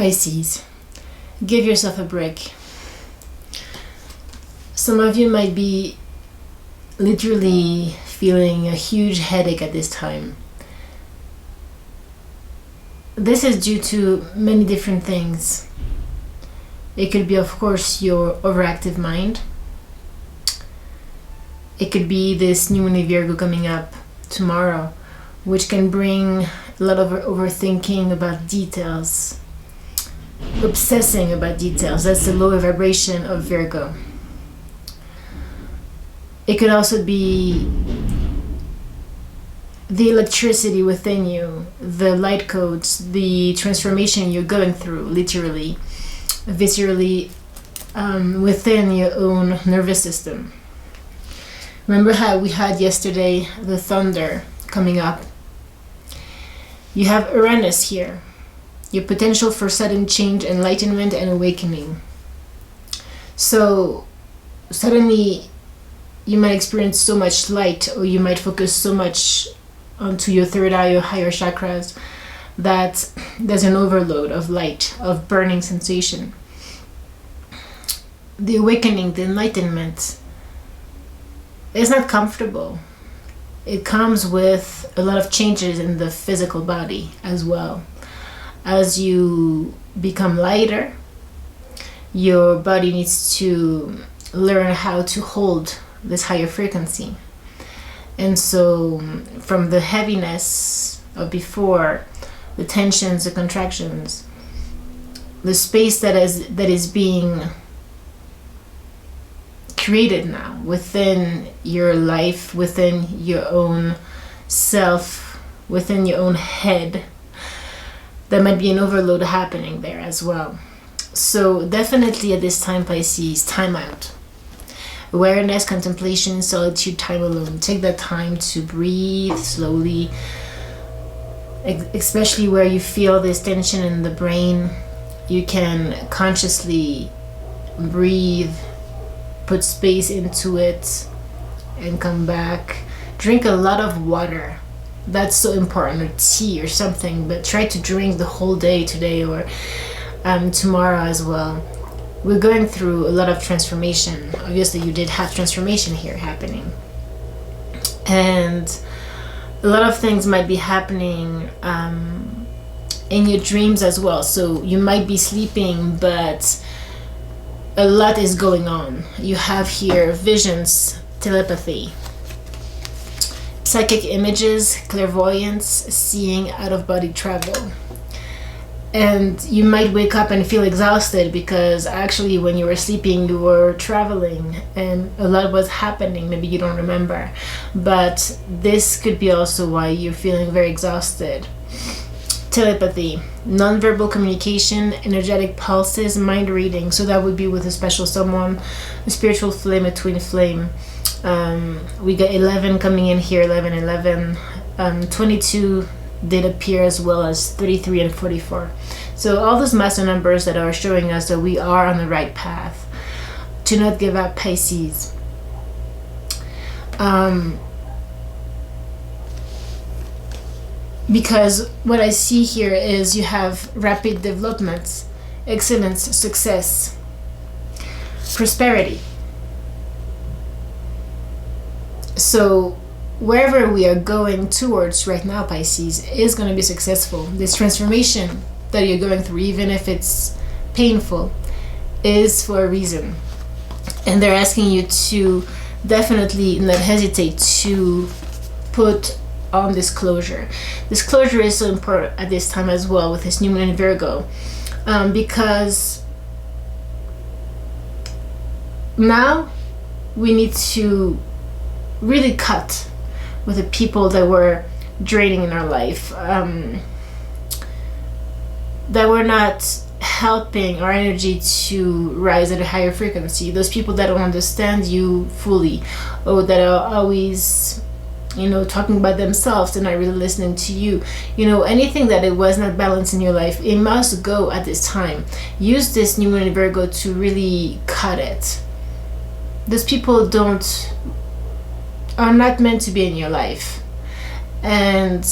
Pisces, give yourself a break. Some of you might be literally feeling a huge headache at this time. This is due to many different things. It could be, of course, your overactive mind. It could be this new moon in Virgo coming up tomorrow, which can bring a lot of overthinking about details, obsessing about details. That's the lower vibration of Virgo. It could also be the electricity within you, the light codes, the transformation you're going through, literally, viscerally, within your own nervous system. Remember how we had yesterday the thunder coming up? You have Uranus here, your potential for sudden change, enlightenment, and awakening. So suddenly you might experience so much light, or you might focus so much onto your third eye or higher chakras that there's an overload of light, of burning sensation. The awakening, the enlightenment, is not comfortable. It comes with a lot of changes in the physical body as well. As you become lighter, your body needs to learn how to hold this higher frequency. And so from the heaviness of before, the tensions, the contractions, the space that is being created now within your life, within your own self, within your own head, there might be an overload happening there as well. So definitely at this time, Pisces, time out. Awareness, contemplation, solitude, time alone. Take that time to breathe slowly, especially where you feel this tension in the brain. You can consciously breathe, put space into it, and come back. Drink a lot of water. That's so important, or tea or something, but try to drink the whole day today or tomorrow as well. We're going through a lot of transformation. Obviously, you did have transformation here happening. And a lot of things might be happening in your dreams as well. So you might be sleeping, but a lot is going on. You have here visions, telepathy, psychic images, clairvoyance, seeing, out-of-body travel. And you might wake up and feel exhausted because actually when you were sleeping you were traveling and a lot was happening. Maybe you don't remember, but this could be also why you're feeling very exhausted. Telepathy, non-verbal communication, energetic pulses, mind reading. So that would be with a special someone, a spiritual flame, a twin flame. We got 11 coming in here, 11, 22 did appear, as well as 33 and 44. So all those master numbers that are showing us that we are on the right path. Do not give up, Pisces. Because what I see here is you have rapid development, excellence, success, prosperity. So wherever we are going towards right now, Pisces, is going to be successful. This transformation that you're going through, even if it's painful, is for a reason. And they're asking you to definitely not hesitate to put on this closure. This closure is so important at this time as well with this new moon in Virgo, because now we need to really cut with the people that were draining in our life, that were not helping our energy to rise at a higher frequency. Those people that don't understand you fully, or that are always, talking about themselves and not really listening to you. Anything that it was not balanced in your life, it must go at this time. Use this new moon in Virgo to really cut it. Those people are not meant to be in your life. And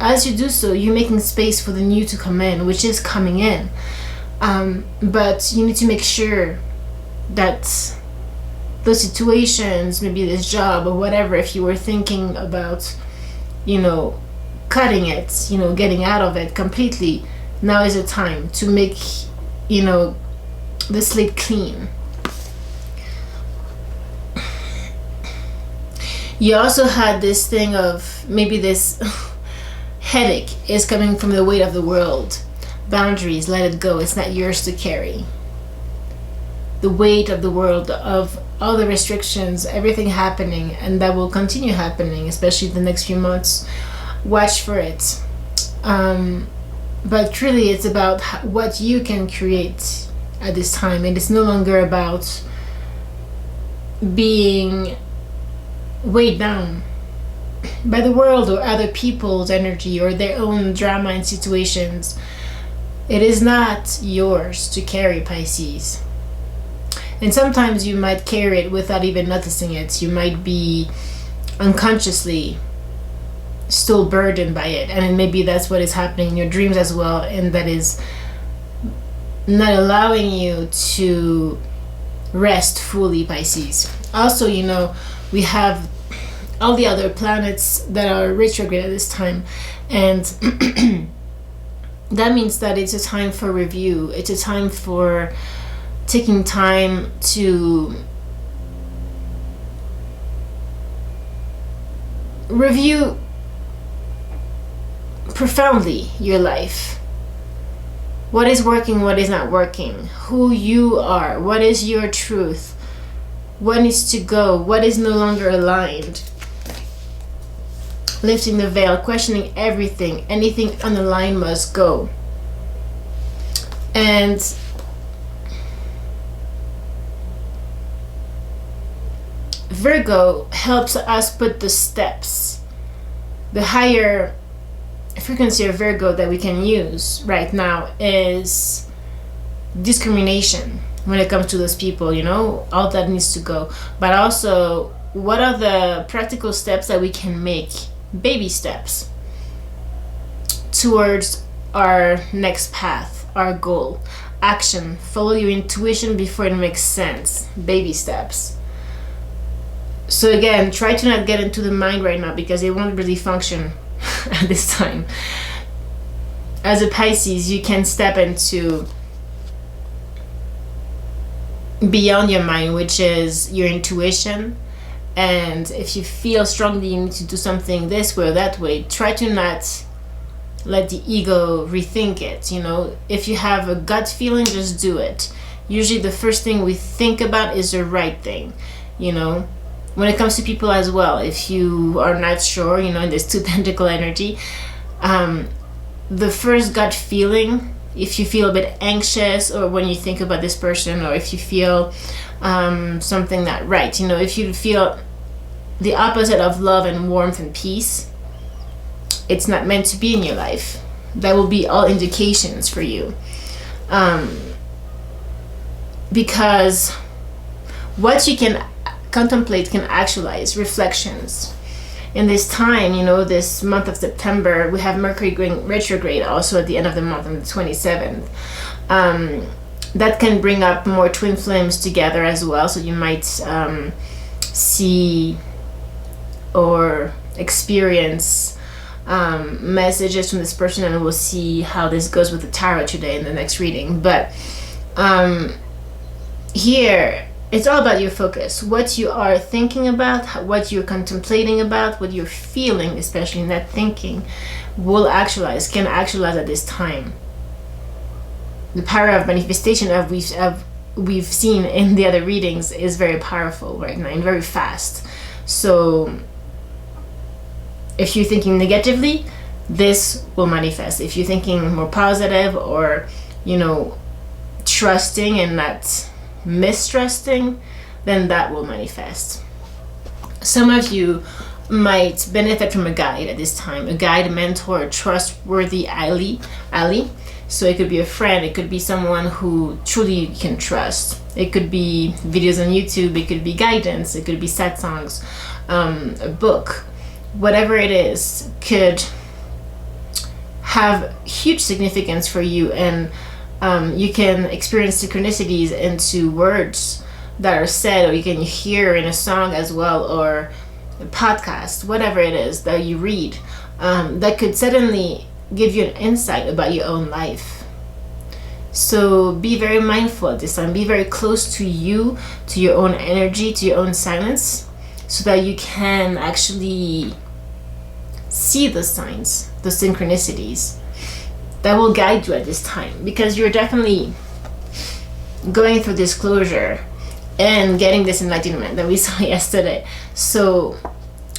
as you do so, you're making space for the new to come in, which is coming in. But you need to make sure that those situations, maybe this job or whatever, if you were thinking about, cutting it, getting out of it completely, now is the time to make, the slate clean. You also had this thing of maybe this headache is coming from the weight of the world. Boundaries, let it go. It's not yours to carry. The weight of the world, of all the restrictions, everything happening, and that will continue happening, especially the next few months. Watch for it. But truly, it's about what you can create at this time. And it's no longer about being weighed down by the world or other people's energy or their own drama and situations. It is not yours to carry, Pisces. And sometimes you might carry it without even noticing it. You might be unconsciously still burdened by it, and maybe that's what is happening in your dreams as well, and that is not allowing you to rest fully, Pisces. Also, we have all the other planets that are retrograde at this time, and that means that it's a time for review. It's a time for taking time to review profoundly your life. What is working, what is not working, who you are, what is your truth, what needs to go, what is no longer aligned. Lifting the veil, questioning everything, anything unaligned must go. And Virgo helps us put the steps, the higher frequency of Virgo that we can use right now is discrimination when it comes to those people, all that needs to go. But also, what are the practical steps that we can make, baby steps, towards our next path, our goal? Action, follow your intuition before it makes sense, baby steps. So again, try to not get into the mind right now, because it won't really function at this time. As a Pisces, you can step into beyond your mind, which is your intuition. And if you feel strongly you need to do something this way or that way, try to not let the ego rethink it. If you have a gut feeling, just do it. Usually the first thing we think about is the right thing. When it comes to people as well, if you are not sure, in this two pentacle energy, the first gut feeling, if you feel a bit anxious, or when you think about this person, or if you feel something not right, if you feel the opposite of love and warmth and peace, it's not meant to be in your life. That will be all indications for you. Because what you can contemplate can actualize. Reflections. In this time, this month of September, we have Mercury going retrograde also at the end of the month on the 27th. That can bring up more twin flames together as well. So you might see or experience messages from this person, and we'll see how this goes with the tarot today in the next reading. But here, it's all about your focus, what you are thinking about, what you're contemplating about, what you're feeling, especially in that thinking, can actualize at this time. The power of manifestation we've seen in the other readings is very powerful right now and very fast. So if you're thinking negatively, this will manifest. If you're thinking more positive, or trusting and not mistrusting, then that will manifest. Some of you might benefit from a guide at this time, a guide, a mentor, a trustworthy ally. So it could be a friend, it could be someone who truly you can trust. It could be videos on YouTube, it could be guidance, it could be sad songs, a book. Whatever it is could have huge significance for you, and You can experience synchronicities into words that are said, or you can hear in a song as well, or a podcast, whatever it is that you read, that could suddenly give you an insight about your own life. So be very mindful at this time. Be very close to you, to your own energy, to your own silence, so that you can actually see the signs, the synchronicities that will guide you at this time, because you're definitely going through this closure and getting this enlightenment that we saw yesterday. So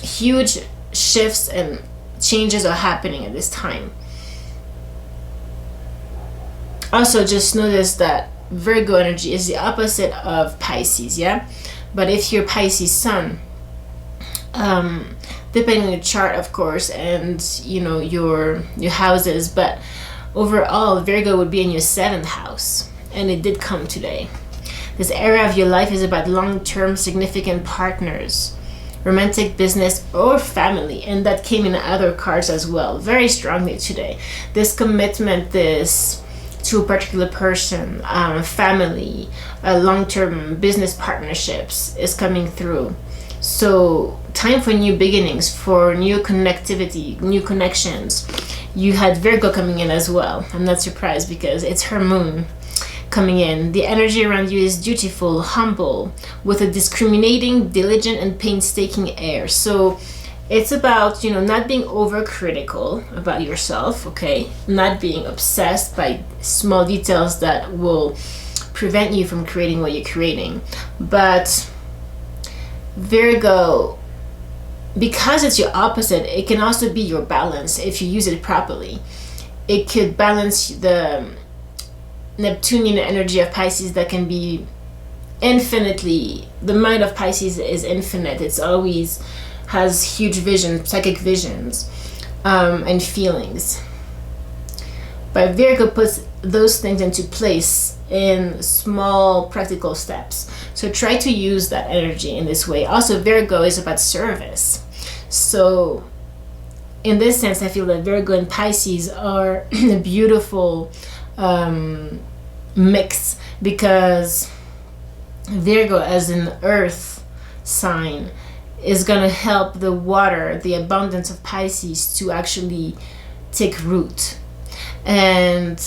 huge shifts and changes are happening at this time. Also, just notice that Virgo energy is the opposite of Pisces, yeah? But if you're Pisces sun, depending on your chart, of course, and your houses, but overall, Virgo would be in your 7th house, and it did come today. This area of your life is about long-term significant partners, romantic, business, or family, and that came in other cards as well, very strongly today. This commitment, this to a particular person, family, long-term business partnerships is coming through. So time for new beginnings, for new connectivity, new connections. You had Virgo coming in as well. I'm not surprised because it's her moon coming in. The energy around you is dutiful, humble, with a discriminating, diligent, and painstaking air. So it's about, not being overcritical about yourself, okay? Not being obsessed by small details that will prevent you from creating what you're creating. But Virgo, because it's your opposite, it can also be your balance if you use it properly. It could balance the Neptunian energy of Pisces that can be infinitely, the mind of Pisces is infinite. It's always has huge vision, psychic visions, and feelings. But Virgo puts those things into place in small practical steps. So try to use that energy in this way. Also, Virgo is about service. So in this sense, I feel that Virgo and Pisces are a beautiful mix, because Virgo as an earth sign is going to help the water, the abundance of Pisces, to actually take root. And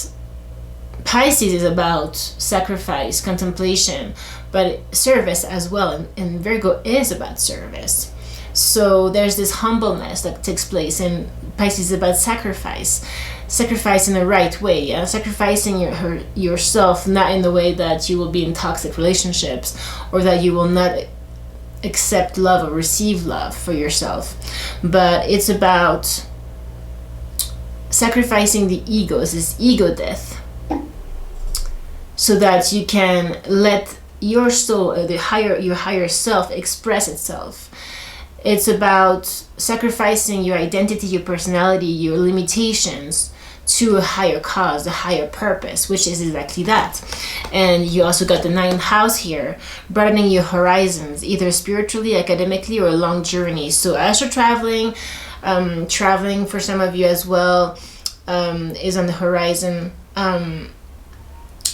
Pisces is about sacrifice, contemplation, but service as well. And Virgo is about service. So there's this humbleness that takes place, and Pisces is about sacrifice in the right way, yeah? Sacrificing yourself, not in the way that you will be in toxic relationships, or that you will not accept love or receive love for yourself. But it's about sacrificing the egos, this ego death, so that you can let your soul, or your higher self, express itself. It's about sacrificing your identity, your personality, your limitations to a higher cause, a higher purpose, which is exactly that. And you also got the 9th house here, broadening your horizons, either spiritually, academically, or a long journey. So astral traveling, traveling for some of you as well, is on the horizon.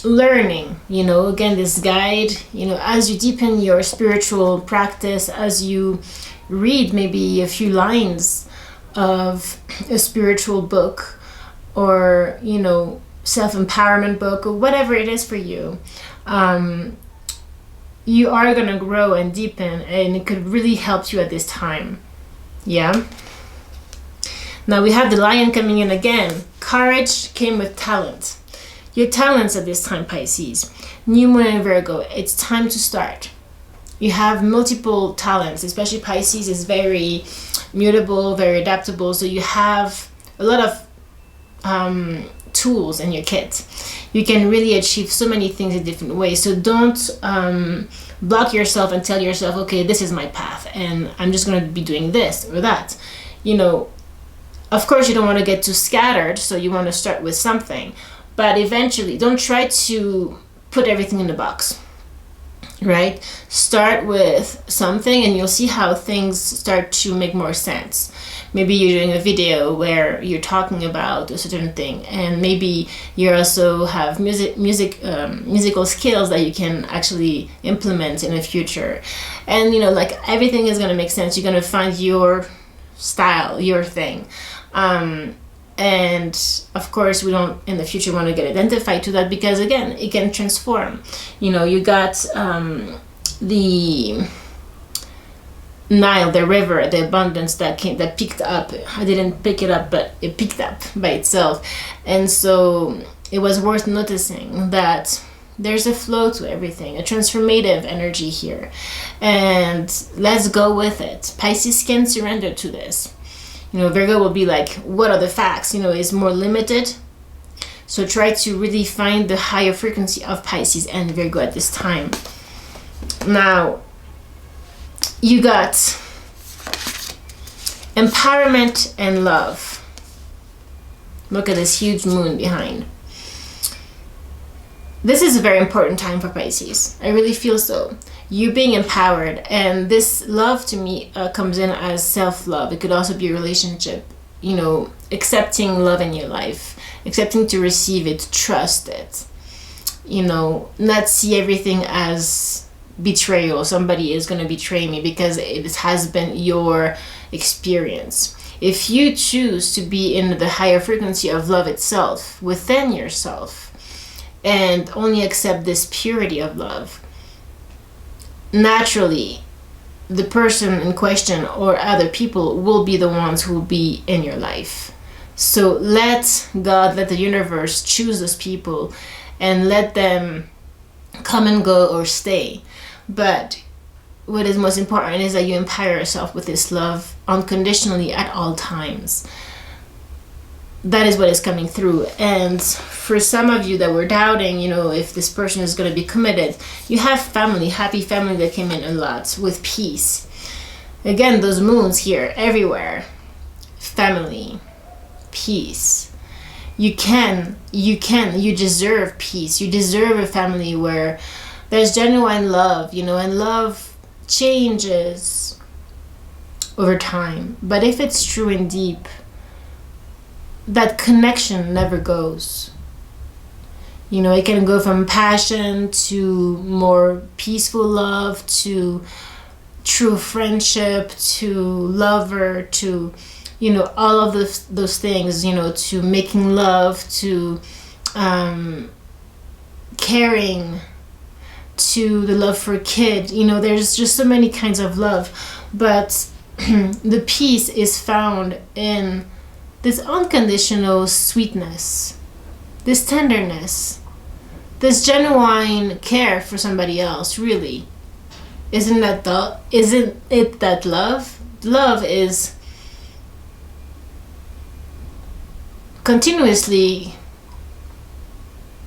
Learning, again, this guide, as you deepen your spiritual practice, as you read maybe a few lines of a spiritual book, or self-empowerment book, or whatever it is for you, you are going to grow and deepen, and it could really help you at this time. Yeah. Now we have the Lion coming in again. Courage came with talent. Your talents at this time, Pisces. New Moon in Virgo, it's time to start. You have multiple talents, especially Pisces is very mutable, very adaptable. So you have a lot of tools in your kit. You can really achieve so many things in different ways. So don't block yourself and tell yourself, okay, this is my path and I'm just going to be doing this or that. Of course you don't want to get too scattered, so you want to start with something. But eventually, don't try to put everything in the box. right? Start with something and you'll see how things start to make more sense. Maybe you're doing a video where you're talking about a certain thing, and maybe you also have musical skills that you can actually implement in the future. And you know, like, everything is going to make sense. You're going to find your style, your thing. And of course we don't in the future want to get identified to that, because again, it can transform. You know, you got the Nile, the river, the abundance that picked up. I didn't pick it up, but it picked up by itself. And so it was worth noticing that there's a flow to everything, a transformative energy here, and let's go with it. Pisces can surrender to this. You know, Virgo will be like, what are the facts? You know, it's more limited. So try to really find the higher frequency of Pisces and Virgo at this time. Now, you got empowerment and love. Look at this huge moon behind. This is a very important time for Pisces. I really feel so. You being empowered, and this love to me comes in as self-love. It could also be a relationship, you know, accepting love in your life, accepting to receive it, trust it, you know, not see everything as betrayal. Somebody is going to betray me, because it has been your experience. If you choose to be in the higher frequency of love itself, within yourself, and only accept this purity of love, naturally the person in question or other people will be the ones who will be in your life. So let God, let the universe choose those people and let them come and go or stay. But what is most important is that you empower yourself with this love unconditionally at all times. That is what is coming through. And for some of you that were doubting, you know, if this person is going to be committed, you have family, happy family that came in a lot with peace. Again, those moons here, everywhere. Family, peace. You deserve peace. You deserve a family where there's genuine love, you know, and love changes over time. But if it's true and deep, that connection never goes. You know, it can go from passion to more peaceful love, to true friendship, to lover, to, you know, all of those things, you know, to making love, to caring, to the love for a kid. You know, there's just so many kinds of love. But the peace is found in this unconditional sweetness, this tenderness, this genuine care for somebody else, really. Isn't it that love? Love is continuously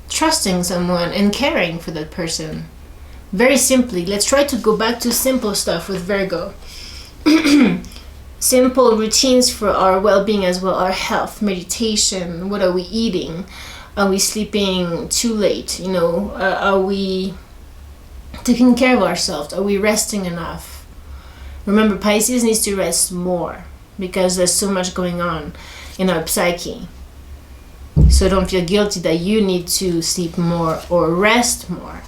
trusting someone and caring for that person. Very simply, let's try to go back to simple stuff with Virgo. Simple routines for our well-being as well, our health, meditation. What are we eating? Are we sleeping too late? You know, are we taking care of ourselves? Are we resting enough? Remember, Pisces needs to rest more because there's so much going on in our psyche. So don't feel guilty that you need to sleep more or rest more.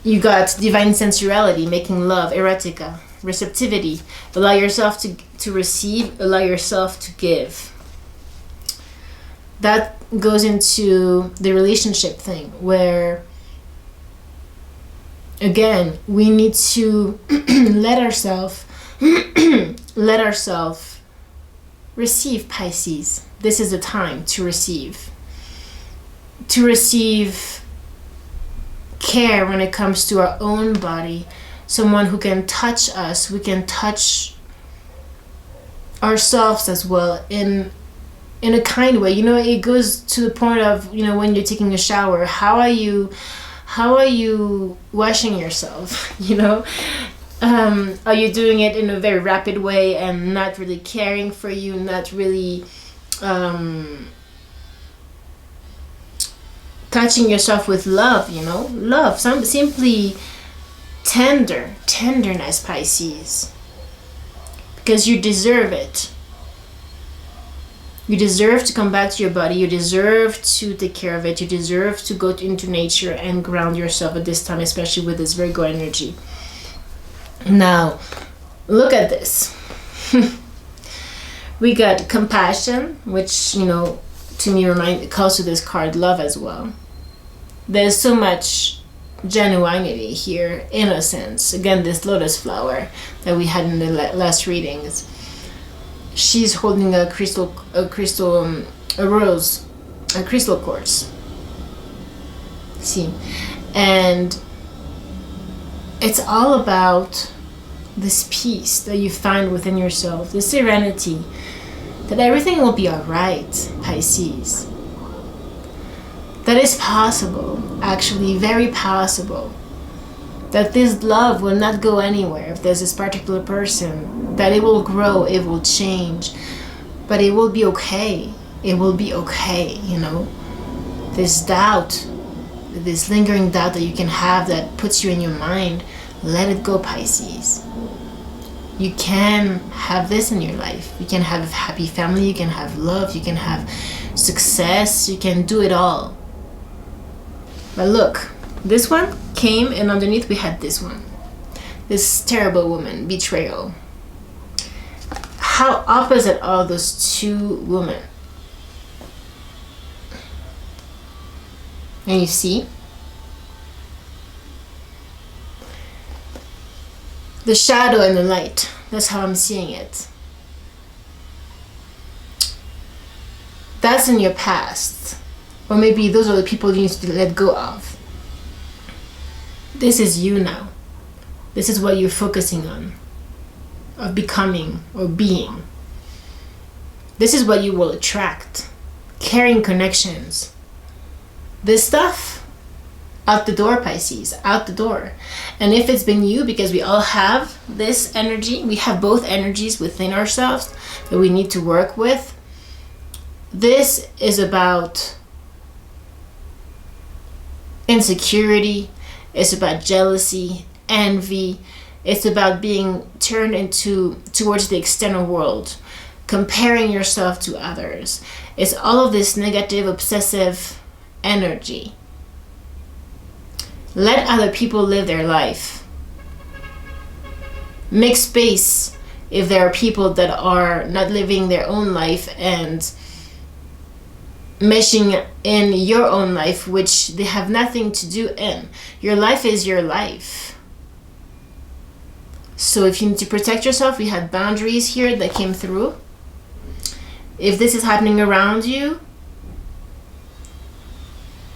You got divine sensuality, making love, erotica, receptivity. Allow yourself to receive, allow yourself to give. That goes into the relationship thing, where again we need to let ourselves receive, Pisces. This is the time to receive care when it comes to our own body. Someone who can touch us. We can touch ourselves as well in a kind way. You know, it goes to the point of, you know, when you're taking a shower, how are you washing yourself? You know, are you doing it in a very rapid way and not really caring for you, not really touching yourself with love? You know, love. Simply tenderness, Pisces, because you deserve it. You deserve to come back to your body. You deserve to take care of it. You deserve to go into nature and ground yourself at this time, especially with this Virgo energy. Now, look at this. We got compassion, which, you know, to me calls to this card love as well. There's so much genuinity here, innocence. Again, this lotus flower that we had in the last readings. She's holding a crystal quartz. See, and it's all about this peace that you find within yourself, this serenity, that everything will be all right, Pisces. That is possible, actually, very possible. That this love will not go anywhere if there's this particular person. That it will grow, it will change, but it will be okay. It will be okay, you know. This doubt, this lingering doubt that you can have that puts you in your mind, let it go, Pisces. You can have this in your life. You can have a happy family, you can have love, you can have success, you can do it all. But look, this one came and underneath we had this one. This terrible woman, betrayal. How opposite are those two women? And you see? The shadow and the light. That's how I'm seeing it. That's in your past. Or maybe those are the people you need to let go of. This is you now. This is what you're focusing on. Of becoming or being. This is what you will attract. Carrying connections. This stuff, out the door, Pisces, out the door. And if it's been you, because we all have this energy, we have both energies within ourselves that we need to work with. This is about insecurity, it's about jealousy, envy, it's about being turned towards the external world, comparing yourself to others. It's all of this negative, obsessive energy. Let other people live their life. Make space if there are people that are not living their own life and meshing in your own life, which they have nothing to do in. Your life is your life. So if you need to protect yourself, we had boundaries here that came through. If this is happening around you,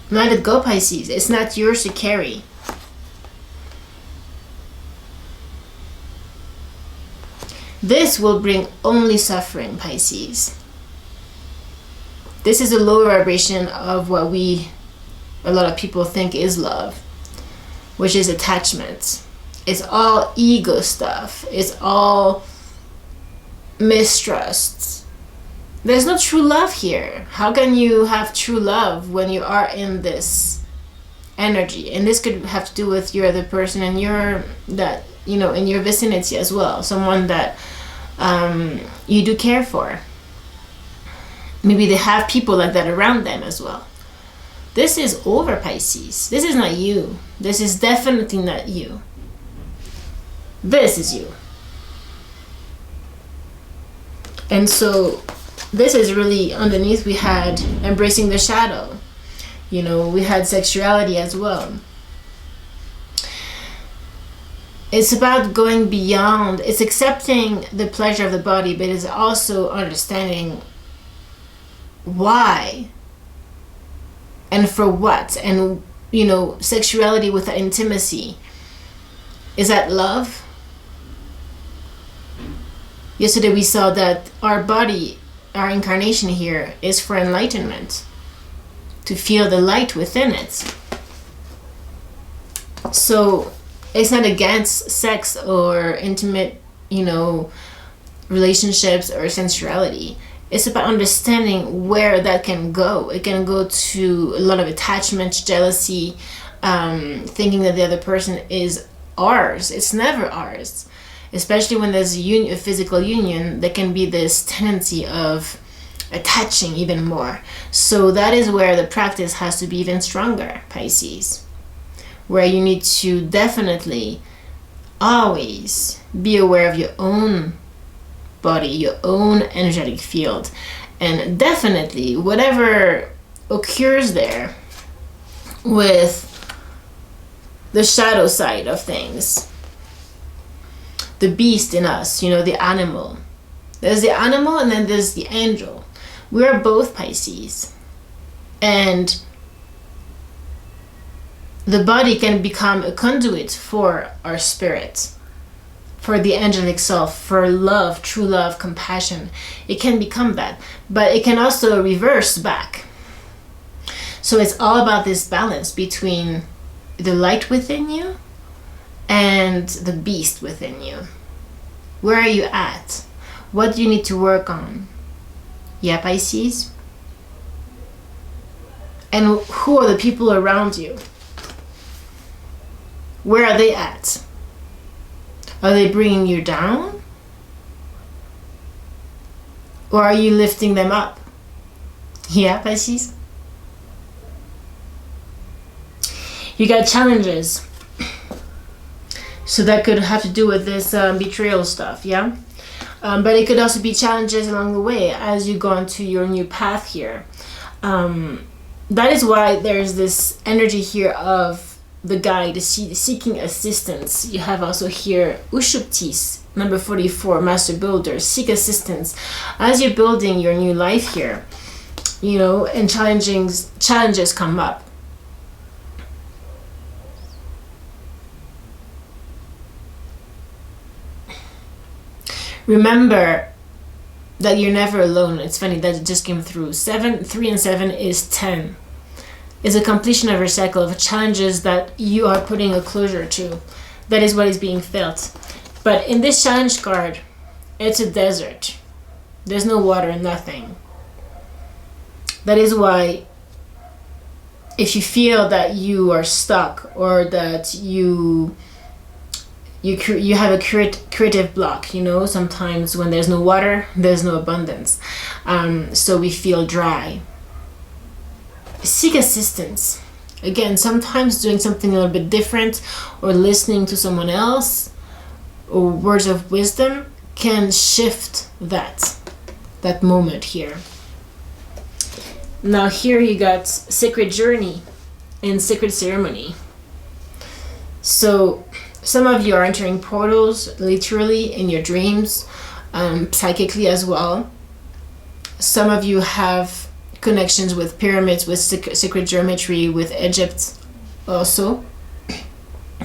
let it go, Pisces. It's not yours to carry. This will bring only suffering, Pisces. This is a lower vibration of what a lot of people think is love, which is attachment. It's all ego stuff. It's all mistrust. There's no true love here. How can you have true love when you are in this energy? And this could have to do with your other person and in your vicinity as well. Someone that you do care for. Maybe they have people like that around them as well. This is over, Pisces. This is not you. This is definitely not you. This is you. And so this is really underneath. We had embracing the shadow. We had sexuality as well. It's about going beyond. It's accepting the pleasure of the body, but it's also understanding why and for what. And sexuality with intimacy, is that love? Yesterday we saw that our body, our incarnation here, is for enlightenment, to feel the light within it. So it's not against sex or intimate relationships or sensuality. It's about understanding where that can go. It can go to a lot of attachment, jealousy, thinking that the other person is ours. It's never ours. Especially when there's a physical union, there can be this tendency of attaching even more. So that is where the practice has to be even stronger, Pisces. Where you need to definitely always be aware of your own body, your own energetic field. And definitely whatever occurs there with the shadow side of things, the beast in us, the animal. There's the animal and then there's the angel. We're both Pisces. And the body can become a conduit for our spirit, for the angelic self, for love, true love, compassion. It can become that. But it can also reverse back. So it's all about this balance between the light within you and the beast within you. Where are you at? What do you need to work on? Yeah, Pisces? And who are the people around you? Where are they at? Are they bringing you down? Or are you lifting them up? Yeah, Pisces? You got challenges. So that could have to do with this betrayal stuff, yeah? But it could also be challenges along the way as you go into your new path here. That is why there's this energy here of the guide seeking assistance. You have also here Ushuptis, number 44, Master Builder. Seek assistance as you're building your new life here, and challenges come up. Remember that you're never alone. It's funny that it just came through. 3 and 7 is 10. It's a completion of your cycle of challenges that you are putting a closure to. That is what is being felt. But in this challenge card, it's a desert. There's no water, nothing. That is why if you feel that you are stuck or that you have a creative block, sometimes when there's no water, there's no abundance. So we feel dry. Seek assistance. Again, sometimes doing something a little bit different or listening to someone else or words of wisdom can shift that moment here. Now here you got sacred journey and sacred ceremony. So some of you are entering portals literally in your dreams, psychically as well. Some of you have connections with pyramids, with sacred geometry, with Egypt also.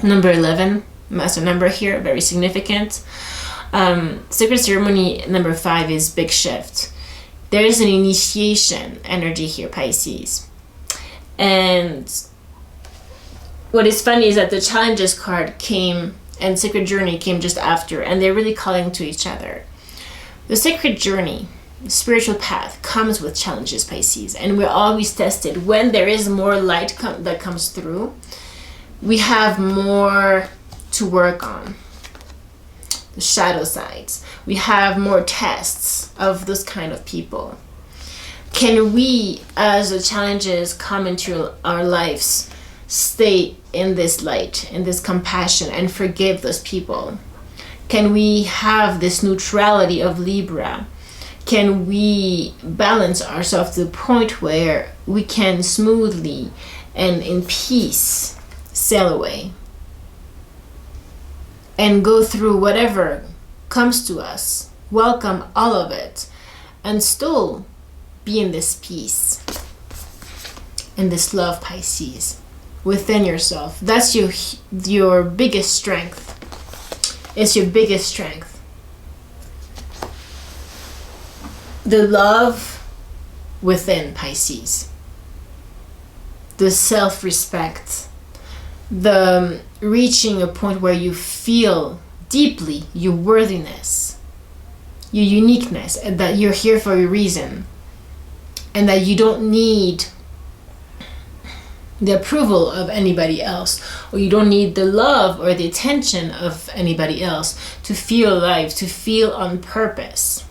Number 11, master number here, very significant. Sacred ceremony number 5 is big shift. There is an initiation energy here, Pisces. And what is funny is that the challenges card came and sacred journey came just after, and they're really calling to each other. The sacred journey, the spiritual path, comes with challenges, Pisces, and we're always tested. When there is more light that comes through, we have more to work on. The shadow sides. We have more tests of this kind of people. Can we, as the challenges come into our lives, stay in this light, in this compassion, and forgive those people? Can we have this neutrality of Libra? Can we balance ourselves to the point where we can smoothly and in peace sail away and go through whatever comes to us, welcome all of it, and still be in this peace, in this love, Pisces, within yourself? That's your biggest strength. It's your biggest strength. The love within, Pisces. The self-respect. The reaching a point where you feel deeply your worthiness, your uniqueness, and that you're here for a reason, and that you don't need the approval of anybody else, or you don't need the love or the attention of anybody else to feel alive, to feel on purpose.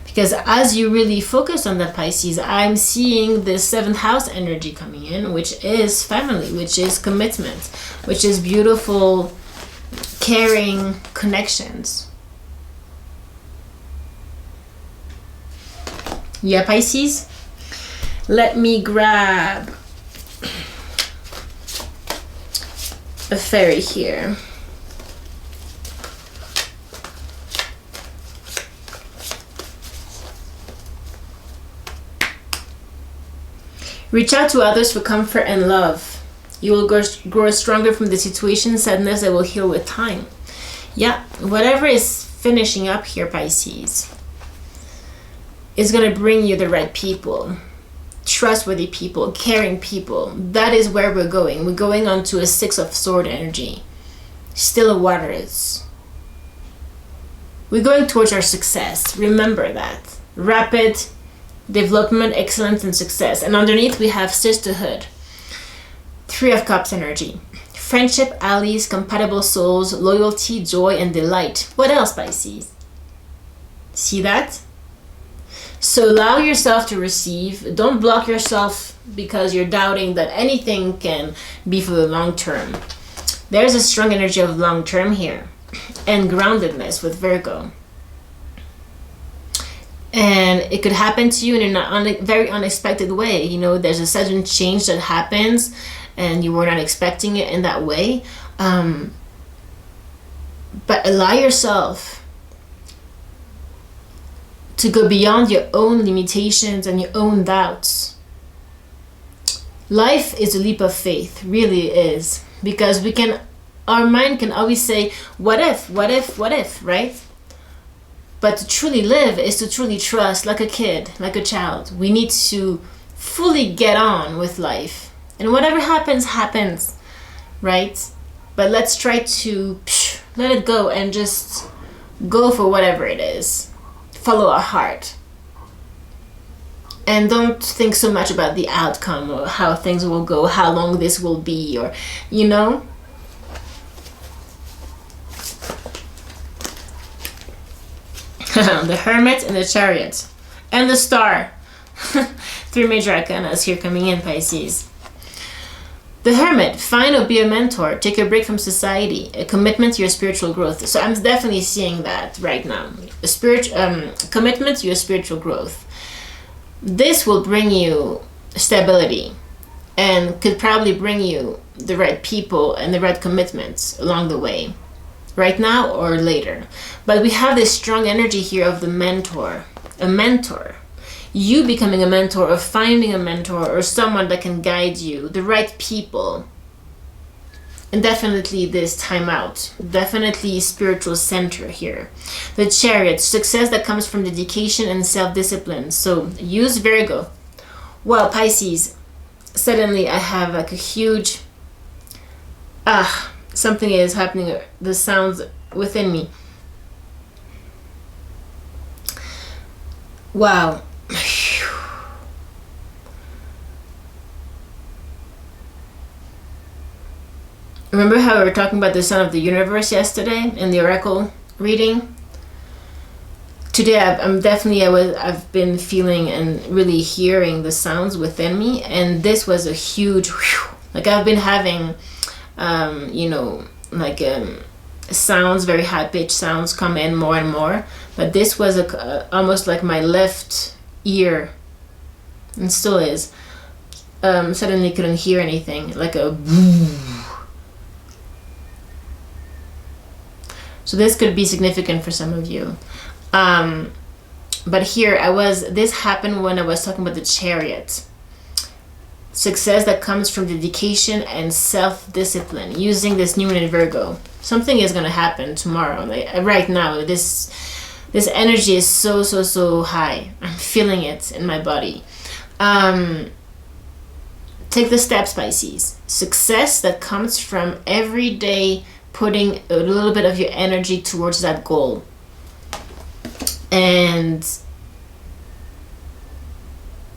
Because as you really focus on that, Pisces, I'm seeing the 7th house energy coming in, which is family, which is commitment, which is beautiful, caring connections. Yeah, Pisces? Let me grab a fairy here. Reach out to others for comfort and love. You will grow stronger from the situation, sadness that will heal with time. Yeah, whatever is finishing up here, Pisces, is going to bring you the right people. Trustworthy people, caring people. That is where we're going. We're going on to a 6 of Sword energy. Still waters. We're going towards our success. Remember that. Rapid development, excellence, and success. And underneath we have sisterhood. 3 of Cups energy. Friendship, allies, compatible souls, loyalty, joy, and delight. What else, Pisces? See that? So allow yourself to receive. Don't block yourself because you're doubting that anything can be for the long term. There's a strong energy of long term here. And groundedness with Virgo. And it could happen to you in a very unexpected way. You know, there's a sudden change that happens and you were not expecting it in that way. But allow yourself to go beyond your own limitations and your own doubts. Life is a leap of faith, really is. Because our mind can always say, what if, right? But to truly live is to truly trust, like a kid, like a child. We need to fully get on with life. And whatever happens, happens, right? But let's try to let it go and just go for whatever it is. Follow our heart. And don't think so much about the outcome or how things will go, how long this will be, or, you know? The Hermit and the Chariot and the Star. 3 major arcanas here coming in, Pisces. The Hermit, find or be a mentor, take a break from society, a commitment to your spiritual growth. So I'm definitely seeing that right now. A commitment to your spiritual growth. This will bring you stability and could probably bring you the right people and the right commitments along the way. Right now or later. But we have this strong energy here of the mentor. A mentor. You becoming a mentor or finding a mentor or someone that can guide you. The right people. And definitely this time out. Definitely spiritual center here. The Chariot. Success that comes from dedication and self-discipline. So use Virgo. Well, Pisces. Suddenly I have like a huge... something is happening, the sounds within me. Wow. Remember how we were talking about the Son of the Universe yesterday in the Oracle reading? Today I've been feeling and really hearing the sounds within me, and this was a huge, like I've been having sounds, very high-pitched sounds come in more and more, but this was almost like my left ear, and still is, suddenly couldn't hear anything, like a so this could be significant for some of you, but here this happened when I was talking about the Chariot. Success that comes from dedication and self-discipline. Using this new moon in Virgo. Something is going to happen tomorrow. Like, right now, this energy is so high. I'm feeling it in my body. Take the steps, Pisces. Success that comes from every day putting a little bit of your energy towards that goal. And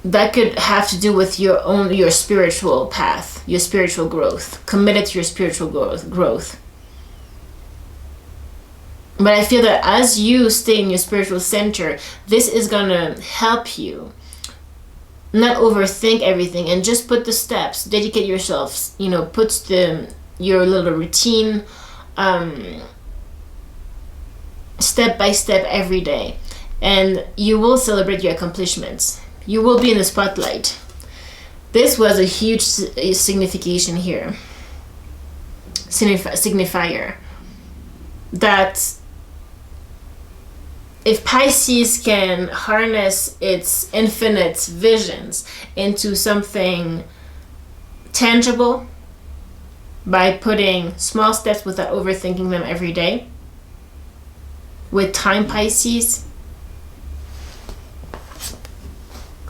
that could have to do with your spiritual path, your spiritual growth, committed to your spiritual growth. But I feel that as you stay in your spiritual center, this is gonna help you not overthink everything and just put the steps, dedicate yourself, put your little routine step by step every day, and you will celebrate your accomplishments. You will be in the spotlight. This was a huge signification here, signifier, that if Pisces can harness its infinite visions into something tangible by putting small steps without overthinking them every day, with time, Pisces,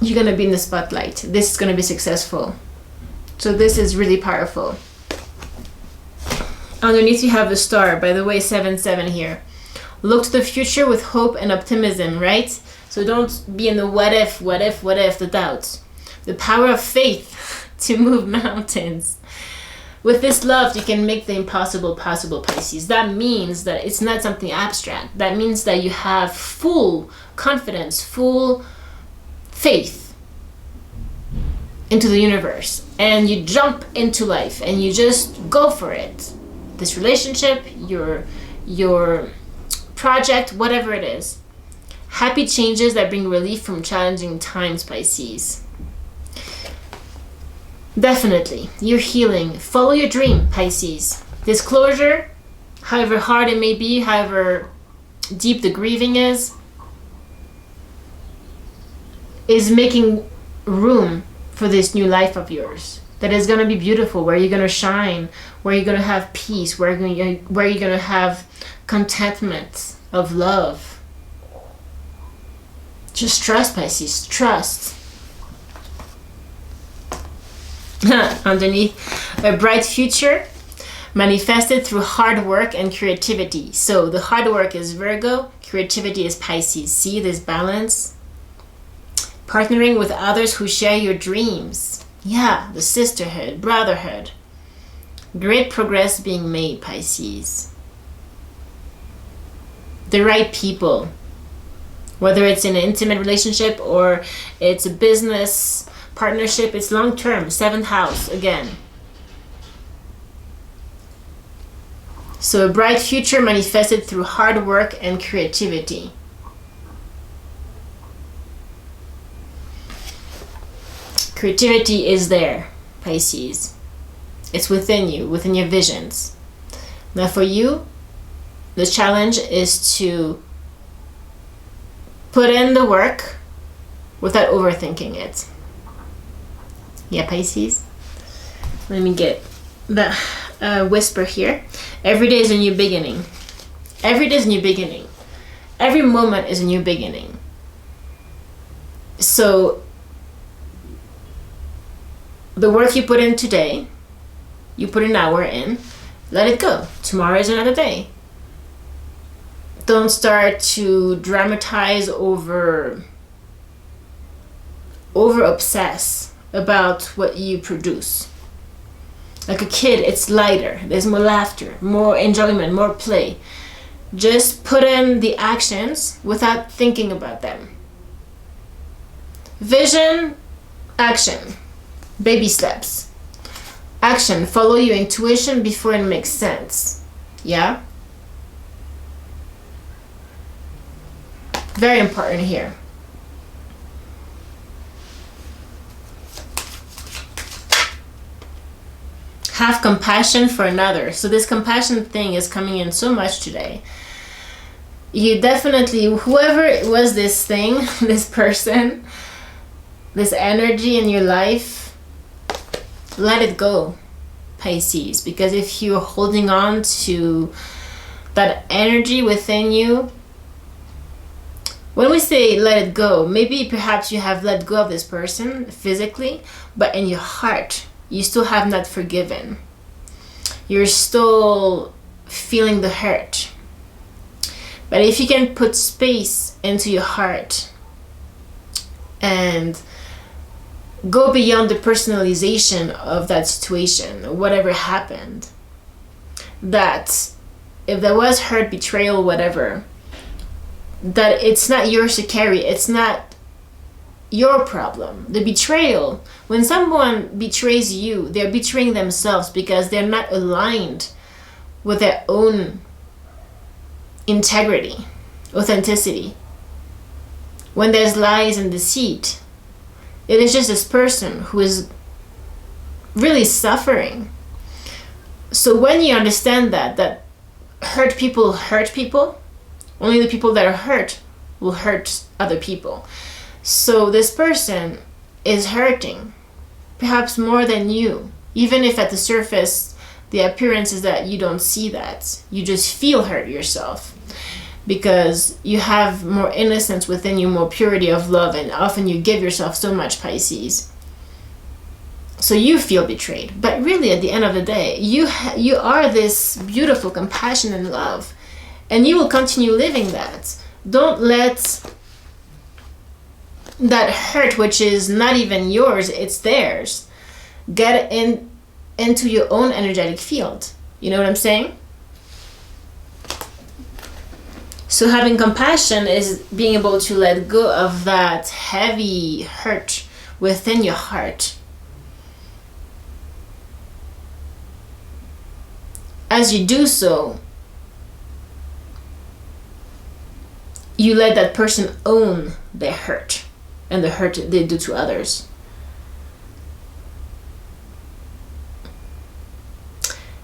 you're going to be in the spotlight. This is going to be successful. So this is really powerful. Underneath you have a star, by the way, 7-7 here. Look to the future with hope and optimism, right? So don't be in the what if, the doubts. The power of faith to move mountains. With this love, you can make the impossible possible, Pisces. That means that it's not something abstract. That means that you have full confidence, full faith into the universe, and you jump into life and you just go for it. This relationship, your project, whatever it is. Happy changes that bring relief from challenging times, Pisces. Definitely, you're healing. Follow your dream, Pisces. Disclosure, however hard it may be, however deep the grieving is making room for this new life of yours that is going to be beautiful, where you're going to shine, where you're going to have peace, where you're going to have contentment of love. Just trust, Pisces. Trust. Underneath, a bright future manifested through hard work and creativity. So the hard work is Virgo, creativity is Pisces. See this balance? Partnering with others who share your dreams. Yeah, the sisterhood, brotherhood. Great progress being made, Pisces. The right people. Whether it's in an intimate relationship or it's a business partnership, it's long term. 7th house again. So a bright future manifested through hard work and creativity. Creativity is there, Pisces. It's within you, within your visions. Now for you, the challenge is to put in the work without overthinking it. Yeah, Pisces. Let me get the whisper here. Every day is a new beginning. Every day is a new beginning. Every moment is a new beginning. So the work you put in today, you put an hour in, let it go. Tomorrow is another day. Don't start to dramatize over obsess about what you produce. Like a kid, it's lighter. There's more laughter, more enjoyment, more play. Just put in the actions without thinking about them. Vision, action. Baby steps. Action. Follow your intuition before it makes sense. Yeah? Very important here. Have compassion for another. So this compassion thing is coming in so much today. You definitely, whoever it was this thing, this person, this energy in your life, let it go, Pisces. Because if you're holding on to that energy within you, when we say let it go, maybe perhaps you have let go of this person physically, but in your heart, you still have not forgiven. You're still feeling the hurt. But if you can put space into your heart and go beyond the personalization of that situation, whatever happened. That if there was hurt, betrayal, whatever, that it's not yours to carry. It's not your problem. The betrayal, when someone betrays you, they're betraying themselves because they're not aligned with their own integrity, authenticity. When there's lies and deceit, it is just this person who is really suffering. So when you understand that hurt people, only the people that are hurt will hurt other people. So this person is hurting, perhaps more than you, even if at the surface the appearance is that you don't see that. You just feel hurt yourself because you have more innocence within you, more purity of love, and often you give yourself so much, Pisces. So you feel betrayed. But really, at the end of the day, you are this beautiful compassion and love, and you will continue living that. Don't let that hurt, which is not even yours, it's theirs, get into your own energetic field. You know what I'm saying? So having compassion is being able to let go of that heavy hurt within your heart. As you do so, you let that person own their hurt and the hurt they do to others.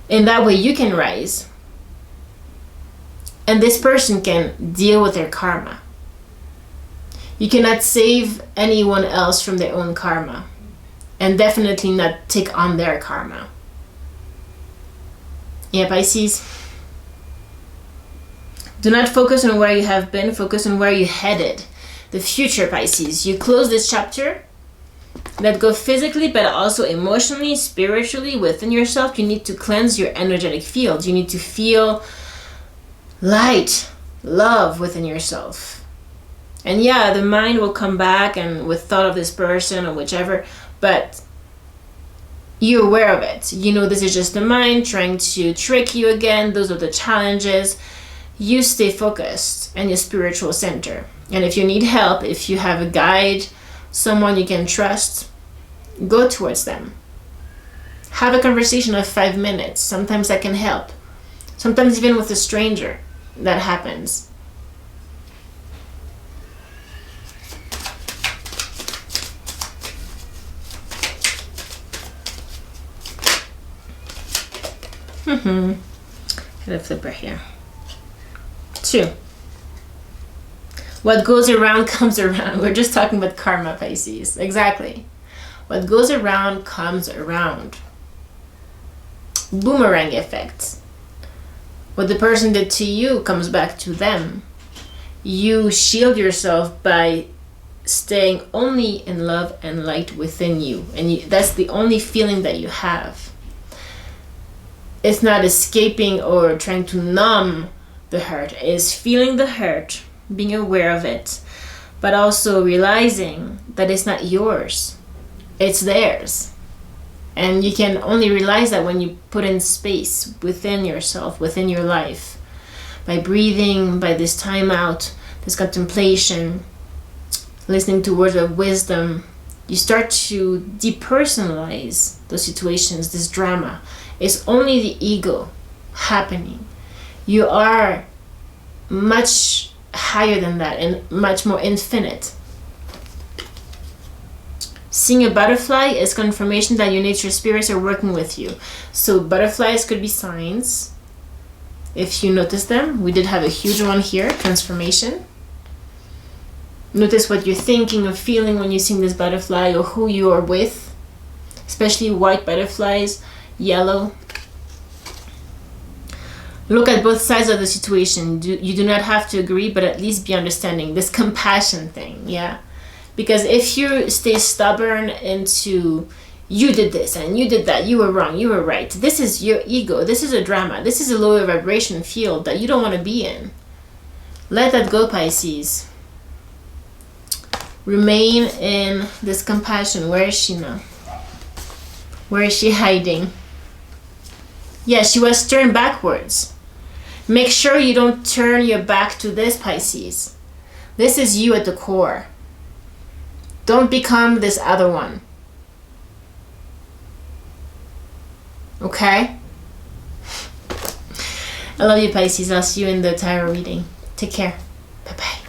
In that way, you can rise. And this person can deal with their karma. You cannot save anyone else from their own karma. And definitely not take on their karma. Yeah, Pisces. Do not focus on where you have been. Focus on where you're headed. The future, Pisces. You close this chapter. Let go physically, but also emotionally, spiritually, within yourself. You need to cleanse your energetic field. You need to feel light, love within yourself. And yeah, the mind will come back and with thought of this person or whichever, but you're aware of it. You know this is just the mind trying to trick you again. Those are the challenges. You stay focused in your spiritual center. And if you need help, if you have a guide, someone you can trust, go towards them. Have a conversation of 5 minutes. Sometimes that can help. Sometimes even with a stranger, that happens. Got a flipper here. 2. What goes around comes around. We're just talking about karma, Pisces. Exactly. What goes around comes around. Boomerang effect. What the person did to you comes back to them. You shield yourself by staying only in love and light within you. And that's the only feeling that you have. It's not escaping or trying to numb the hurt. It's feeling the hurt, being aware of it, but also realizing that it's not yours. It's theirs. And you can only realize that when you put in space within yourself, within your life, by breathing, by this time out, this contemplation, listening to words of wisdom, you start to depersonalize those situations, this drama. It's only the ego happening. You are much higher than that and much more infinite. Seeing a butterfly is confirmation that your nature spirits are working with you. So butterflies could be signs. If you notice them, we did have a huge one here, transformation. Notice what you're thinking or feeling when you see this butterfly or who you are with, especially white butterflies, yellow. Look at both sides of the situation. You do not have to agree, but at least be understanding. This compassion thing, yeah? Because if you stay stubborn into you did this and you did that, you were wrong, you were right. This is your ego. This is a drama. This is a lower vibration field that you don't want to be in. Let that go, Pisces. Remain in this compassion. Where is she now? Where is she hiding? Yeah, she was turned backwards. Make sure you don't turn your back to this, Pisces. This is you at the core. Don't become this other one. Okay? I love you, Pisces. I'll see you in the tarot reading. Take care. Bye-bye.